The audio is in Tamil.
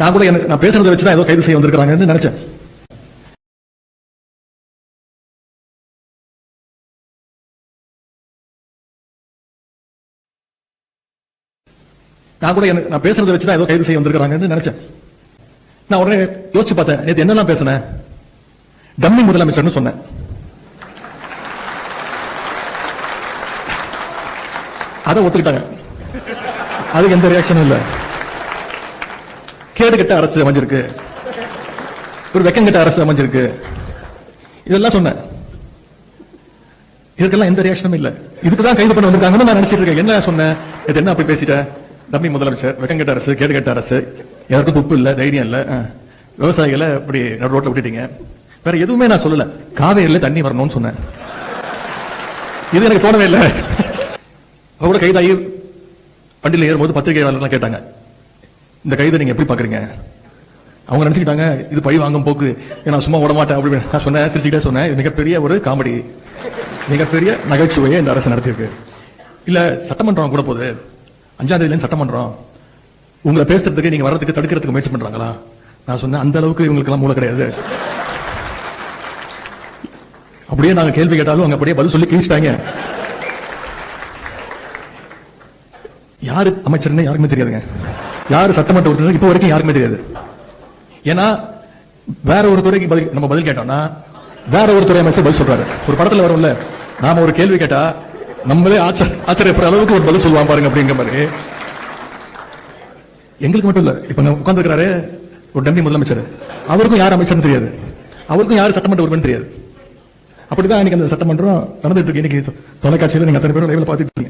நான் கூட நான் பேசுறதை வச்சுதான் ஏதோ கைது செய்ய வந்திருக்காங்கன்னு நினைச்சேன். நான் கூட நான் பேசுறதை வச்சுதான் ஏதோ கைது செய்ய வந்திருக்காங்கன்னு நினைச்சேன். நான் உடனே யோசிச்சு பார்த்தேன், நேற்று என்னெல்லாம் பேசினேன். டம்மி முதலமைச்சர்னு சொன்னேன். அதை ஒத்துக்கிட்டாங்க. அதுக்கு எந்த ரியாக்ஷனும் இல்ல. கேடுகட்ட அரசு அமைஞ்சிருக்கு, ஒரு வெக்கங்கட்ட அரசு அமைஞ்சிருக்கு, இதெல்லாம் சொன்னேன். இதுக்கெல்லாம் எந்த ரியாக்ஷனும் இல்ல. இதுக்குதான் கைது பண்ண வந்திருக்காங்கன்னு நான் நினைச்சிட்டு இருக்கேன். என்ன சொன்னேன், இது என்ன அப்படி பேசிட்டேன். டம்மி முதலமைச்சர், வெக்கங்கட்ட அரசு, கேடுகட்ட அரசு, யாருக்கும் துப்பு இல்ல, தைரியம் இல்ல, விவசாயிகளை அப்படி ரோட்ல விட்டுட்டீங்க. வேற எதுவுமே நான் சொல்லல. காவேரியில தண்ணி வரணும்னு சொன்னேன். இது எனக்கு தோணவே இல்லை. கூட கைதாகி வண்டியில் ஏறும்போது பத்திரிகையாளர்லாம் கேட்டாங்க, இந்த கைதை நீங்க எப்படி பாக்குறீங்க. அவங்க நினைச்சுக்கிட்டாங்க இது பழி வாங்கும் போக்கு, நான் சும்மா விட மாட்டேன் அப்படின்னு. நான் சொன்னேன், சிரிச்சுக்கிட்டே சொன்னேன், இது மிகப்பெரிய ஒரு காமெடி, மிகப்பெரிய நகைச்சுவையை இந்த அரசு நடத்திருக்கு. இல்ல சட்டமன்றம் கூட போகுது, 5ஆம் தேதியில சட்டமன்றம், உங்களை பேசுறதுக்கு நீங்க வர்றதுக்கு தடுக்கிறதுக்கு முயற்சி பண்றாங்களா. நான் சொன்னேன், அந்த அளவுக்கு இவங்களுக்கு எல்லாம் மூளை கிடையாது. அப்படியே நாங்க கேள்வி கேட்டாலும் அங்க அப்படியே பதில் சொல்லி கிழிச்சிட்டாங்க. யாரு அமைச்சர்னு யாருக்குமே தெரியாதுங்க. யாரு சட்டமன்ற உறுப்பினர் இப்ப வரைக்கும் யாருக்குமே தெரியாது. ஏன்னா வேற ஒரு துறைக்கு நம்ம பதில் கேட்டோம்னா வேற ஒரு துறை அமைச்சர் பதில் சொல்றாரு. ஒரு படத்துல வரும்ல, நாம ஒரு கேள்வி கேட்டா நம்மளே ஆச்சரியப்படுற அளவுக்கு ஒரு பதில் சொல்லுவான் பாருங்க அப்படிங்கிற மாதிரி. எங்களுக்கு மட்டும் இல்ல, இப்ப உட்கார்ந்து இருக்கிறாரு ஒரு டம்மி முதலமைச்சர், அவருக்கும் யார் அமைச்சர்னு தெரியாது, அவருக்கும் யார் சட்டமன்ற உறுப்பினர் தெரியாது. அப்படிதான் இன்னைக்கு அந்த சட்டமன்றம் நடந்துட்டு இருக்கு. இன்னைக்கு தொலைக்காட்சியில நீங்க அத்தனை பேரும் லைவ்ல பாத்துட்டு இருக்கீங்க.